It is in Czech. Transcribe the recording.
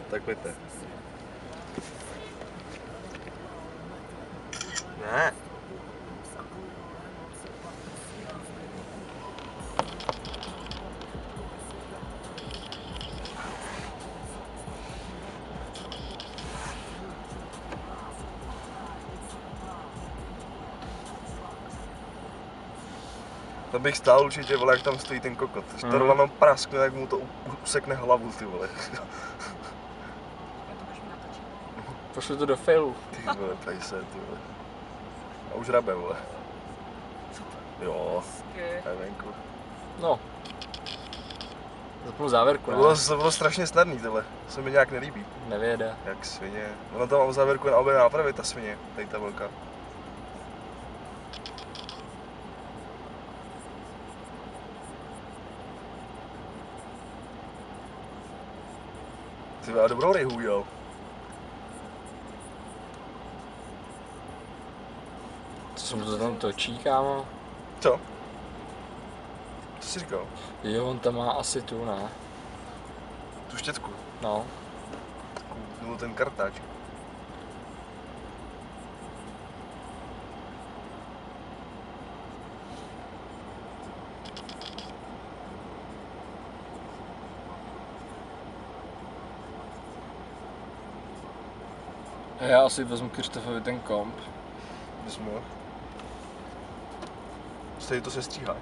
Tak pojďte. Ne. To bych stál určitě, vole, jak tam stojí ten kokot. Když to rovno praskne, jak mu to usekne hlavu, ty vole. Pošlu to do failu. Ty vole, pejse, ty vole. A už rabe, vole. Jo, je venku. No. Zapnu závěrku, ne? To bylo strašně snadný, tohle. To se mi nějak nelíbí. Nevěde. Jak svině. Ono to mám závěrku na obě nápravy, ta svině, tady ta velká. Ty vole, dobrou ryhu udělal. Co se mu to tam točí, kámo? Co? Co jsi říkal? Jo, on tam má asi tu, ne? Tu štětku. No. Nebo ten kartáč. Já asi vezmu Krištofovi ten komp. Bys mohl. Stejně to sestříháš.